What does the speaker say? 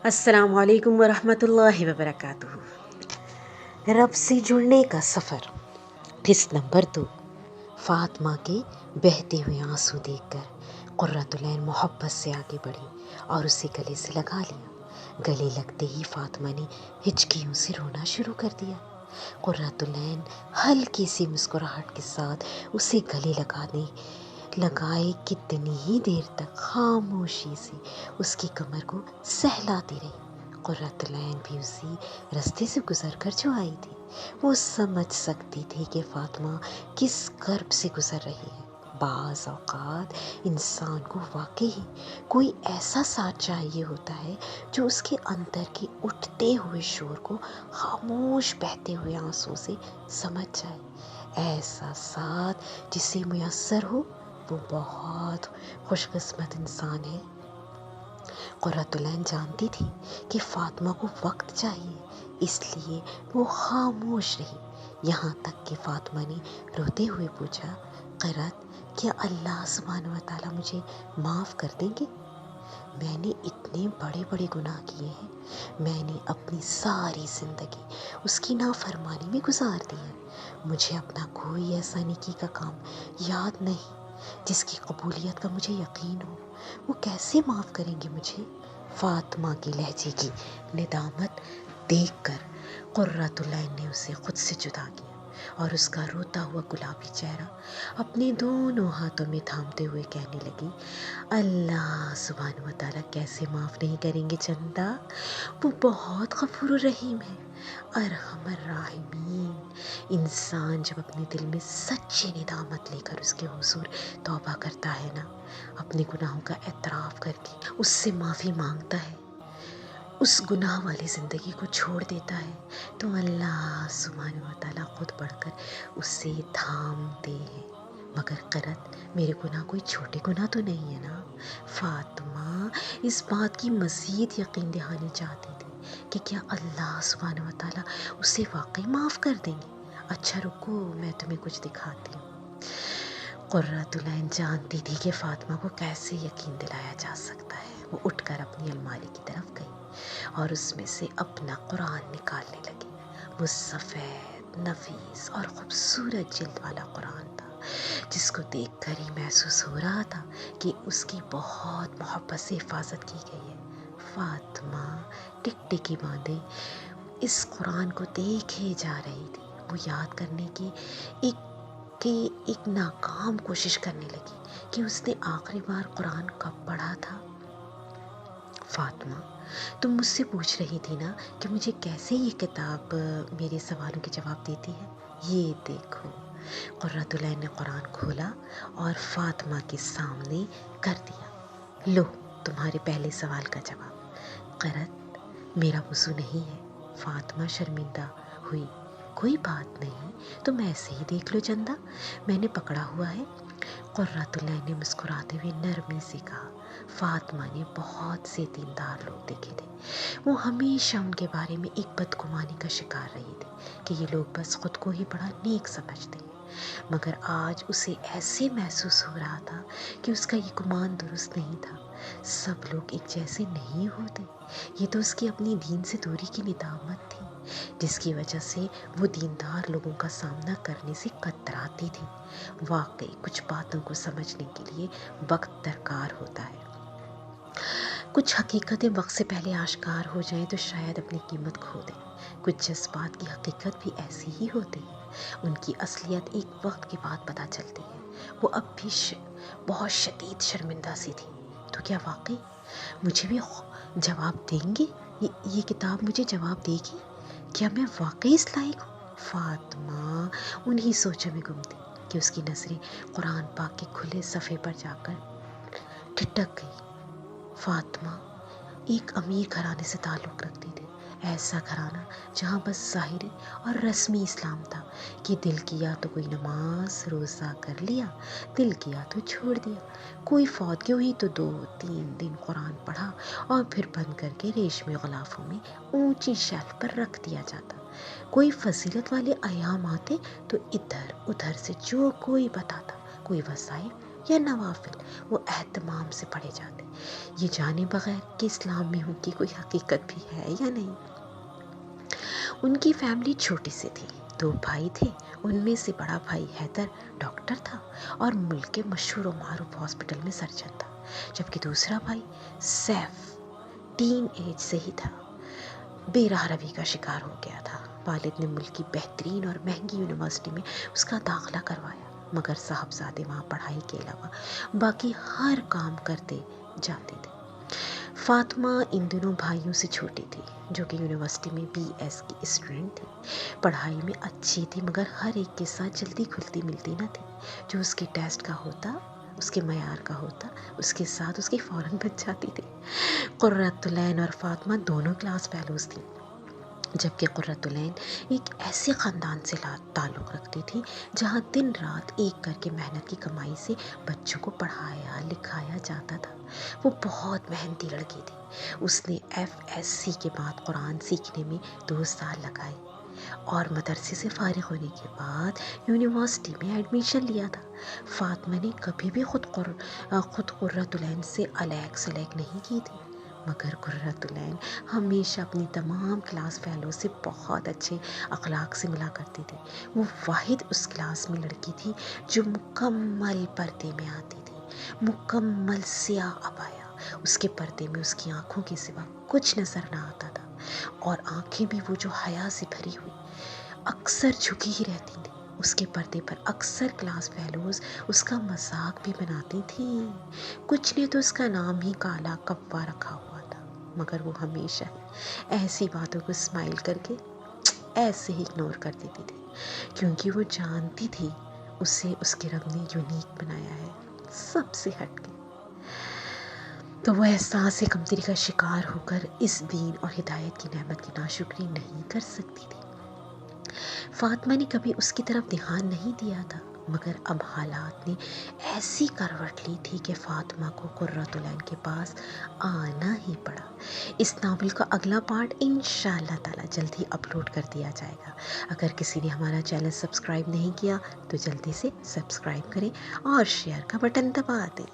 السلام علیکم ورحمۃ اللہ وبرکاتہ۔ رب سے جڑنے کا سفر، قسط نمبر 2۔ فاطمہ کے بہتے ہوئے آنسو دیکھ کر قرۃ العین محبت سے آگے بڑھی اور اسے گلے سے لگا لیا۔ گلے لگتے ہی فاطمہ نے ہچکیوں سے رونا شروع کر دیا۔ قرۃ العین ہلکی سی مسکراہٹ کے ساتھ اسے گلے لگائے کتنی ہی دیر تک خاموشی سے اس کی کمر کو سہلاتی رہی۔ قرۃ العین بھی اسی رستے سے گزر کر جو آئی تھی، وہ سمجھ سکتی تھی کہ فاطمہ کس کرب سے گزر رہی ہے۔ بعض اوقات انسان کو واقعی کوئی ایسا ساتھ چاہیے ہوتا ہے جو اس کے اندر کے اٹھتے ہوئے شور کو خاموش بہتے ہوئے آنسوں سے سمجھ جائے۔ ایسا ساتھ جسے میسر ہو وہ بہت خوش قسمت انسان ہے۔ قرۃ العین جانتی تھی کہ فاطمہ کو وقت چاہیے، اس لیے وہ خاموش رہی، یہاں تک کہ فاطمہ نے روتے ہوئے پوچھا، قرۃ، کیا اللہ سبحانہ و تعالیٰ مجھے معاف کر دیں گے؟ میں نے اتنے بڑے بڑے گناہ کیے ہیں، میں نے اپنی ساری زندگی اس کی نافرمانی میں گزار دی ہے، مجھے اپنا کوئی ایسا نیکی کا کام یاد نہیں جس کی قبولیت کا مجھے یقین ہو، وہ کیسے معاف کریں گے مجھے؟ فاطمہ کے لہجے کی ندامت دیکھ کر قرۃ العین نے اسے خود سے جدا کیا اور اس کا روتا ہوا گلابی چہرہ اپنے دونوں ہاتھوں میں تھامتے ہوئے کہنے لگی، اللہ سبحانہ و تعالیٰ کیسے معاف نہیں کریں گے چندہ، وہ بہت غفور الرحیم ہے، ارحم الراحمین۔ انسان جب اپنے دل میں سچی ندامت لے کر اس کے حضور توبہ کرتا ہے نا، اپنے گناہوں کا اعتراف کر کے اس سے معافی مانگتا ہے، اس گناہ والی زندگی کو چھوڑ دیتا ہے، تو اللہ سبحانہ و تعالیٰ خود بڑھ کر اسے تھامتے ہیں۔ مگر قرۃ، میرے گناہ کوئی چھوٹے گناہ تو نہیں ہے نا؟ فاطمہ اس بات کی مزید یقین دہانی چاہتی تھی کہ کیا اللہ سبحانہ و تعالیٰ اسے واقعی معاف کر دیں گے۔ اچھا رکو، میں تمہیں کچھ دکھاتی ہوں۔ قرۃ العین جانتی تھی کہ فاطمہ کو کیسے یقین دلایا جا سکتا ہے۔ وہ اٹھ کر اپنی الماری کی طرف گئی اور اس میں سے اپنا قرآن نکالنے لگی۔ وہ سفید، نفیس اور خوبصورت جلد والا قرآن تھا، جس کو دیکھ کر ہی محسوس ہو رہا تھا کہ اس کی بہت محبت سے حفاظت کی گئی ہے۔ فاطمہ ٹکٹکی باندھے اس قرآن کو دیکھے جا رہی تھی۔ وہ یاد کرنے کی ایک ناکام کوشش کرنے لگی کہ اس نے آخری بار قرآن کب پڑھا تھا۔ فاطمہ، تم مجھ سے پوچھ رہی تھی نا کہ مجھے کیسے یہ کتاب میرے سوالوں کے جواب دیتی ہے؟ یہ دیکھو۔ قرۃ العین نے قرآن کھولا اور فاطمہ کے سامنے کر دیا، لو تمہارے پہلے سوال کا جواب۔ قرۃ، میرا وضو نہیں ہے۔ فاطمہ شرمندہ ہوئی، کوئی بات نہیں، تم ایسے ہی دیکھ لو چندہ، میں نے پکڑا ہوا ہے۔ قرۃ العین نے مسکراتے ہوئے نرمی سے کہا۔ فاطمہ نے بہت سے دیندار لوگ دیکھے تھے، وہ ہمیشہ ان کے بارے میں ایک بدگمانی کا شکار رہی تھی کہ یہ لوگ بس خود کو ہی بڑا نیک سمجھتے ہیں، مگر آج اسے ایسے محسوس ہو رہا تھا کہ اس کا یہ گمان درست نہیں تھا۔ سب لوگ ایک جیسے نہیں ہوتے، یہ تو اس کی اپنی دین سے دوری کی ندامت تھی، جس کی وجہ سے وہ دیندار لوگوں کا سامنا کرنے سے کتراتی تھی۔ واقعی کچھ باتوں کو سمجھنے کے لیے وقت درکار ہوتا ہے۔ کچھ حقیقتیں وقت سے پہلے آشکار ہو جائیں تو شاید اپنی قیمت کھو دیں۔ کچھ جذبات کی حقیقت بھی ایسی ہی ہوتی ہے، ان کی اصلیت ایک وقت کے بعد پتہ چلتی ہے۔ وہ اب بھی بہت شدید شرمندہ سی تھی۔ تو کیا واقعی مجھے بھی جواب دیں گے؟ یہ کتاب مجھے جواب دے گی؟ کیا میں واقعی اس لائق ہوں؟ فاطمہ انہی سوچوں میں گم تھی کہ اس کی نظریں قرآن پاک کے کھلے صفحے پر جا کر ٹھٹک گئی۔ فاطمہ ایک امیر گھرانے سے تعلق رکھتی تھی، ایسا گھرانہ جہاں بس ظاہری اور رسمی اسلام تھا کہ دل کیا تو کوئی نماز روزہ کر لیا، دل کیا تو چھوڑ دیا، کوئی فوت ہوئی تو 2-3 دن قرآن پڑھا اور پھر بند کر کے ریشمی غلافوں میں اونچی شیلف پر رکھ دیا جاتا۔ کوئی فضیلت والے ایام آتے تو ادھر ادھر سے جو کوئی بتاتا، کوئی وظائف یا نوافل وہ اہتمام سے پڑھے جاتے، یہ جانے بغیر کہ اسلام میں ان کی کوئی حقیقت بھی ہے یا نہیں۔ ان کی فیملی چھوٹی سی تھی، 2 بھائی تھے، ان میں سے بڑا بھائی حیدر ڈاکٹر تھا اور ملک کے مشہور و معروف ہاسپٹل میں سرجن تھا، جبکہ دوسرا بھائی سیف ٹین ایج سے ہی تھا، بے راہ روی کا شکار ہو گیا تھا۔ والد نے ملک کی بہترین اور مہنگی یونیورسٹی میں اس کا داخلہ کروایا، مگر صاحبزادے وہاں پڑھائی کے علاوہ باقی ہر کام کرتے جاتے تھے۔ فاطمہ ان دونوں بھائیوں سے چھوٹی تھی، جو کہ یونیورسٹی میں BS کی اسٹوڈنٹ تھی۔ پڑھائی میں اچھی تھی، مگر ہر ایک کے ساتھ جلدی کھلتی ملتی نہ تھی۔ جو اس کے ٹیسٹ کا ہوتا، اس کے معیار کا ہوتا، اس کے ساتھ اس کی فوراً بچ جاتی تھی۔ قرۃ العین اور فاطمہ دونوں کلاس فیلوز تھیں، جبکہ قرۃ العین ایک ایسے خاندان سے تعلق رکھتی تھی جہاں دن رات ایک کر کے محنت کی کمائی سے بچوں کو پڑھایا لکھایا جاتا تھا۔ وہ بہت محنتی لڑکی تھی۔ اس نے FSC کے بعد قرآن سیکھنے میں 2 سال لگائے اور مدرسے سے فارغ ہونے کے بعد یونیورسٹی میں ایڈمیشن لیا تھا۔ فاطمہ نے کبھی بھی خود قرۃ العین سے علیق سلیق نہیں کی تھی، مگر قرۃ العین ہمیشہ اپنی تمام کلاس فیلو سے بہت اچھے اخلاق سے ملا کرتی تھی۔ وہ واحد اس کلاس میں لڑکی تھی جو مکمل پردے میں آتی تھی، مکمل سیاہ عبایا، اس کے پردے میں اس کی آنکھوں کے سوا کچھ نظر نہ آتا تھا، اور آنکھیں بھی وہ جو حیا سے بھری ہوئی اکثر جھکی ہی رہتی تھیں۔ اس کے پردے پر اکثر کلاس فیلوز اس کا مذاق بھی بناتی تھیں۔ کچھ نے تو اس کا نام ہی کالا کوا رکھا ہوا تھا، مگر وہ ہمیشہ ایسی باتوں کو اسمائل کر کے ایسے ہی اگنور کر دیتی تھی، کیونکہ وہ جانتی تھی اسے اس کے رب نے یونیک بنایا ہے، سب سے ہٹ کے۔ تو وہ احساس کمتری کا شکار ہو کر اس دین اور ہدایت کی نعمت کی ناشکری نہیں کر سکتی تھی۔ فاطمہ نے کبھی اس کی طرف دھیان نہیں دیا تھا، مگر اب حالات نے ایسی کروٹ لی تھی کہ فاطمہ کو قرۃ العین کے پاس آنا ہی پڑا۔ اس ناول کا اگلا پارٹ انشاءاللہ تعالی جلد ہی اپلوڈ کر دیا جائے گا۔ اگر کسی نے ہمارا چینل سبسکرائب نہیں کیا تو جلدی سے سبسکرائب کریں اور شیئر کا بٹن دبا دیں۔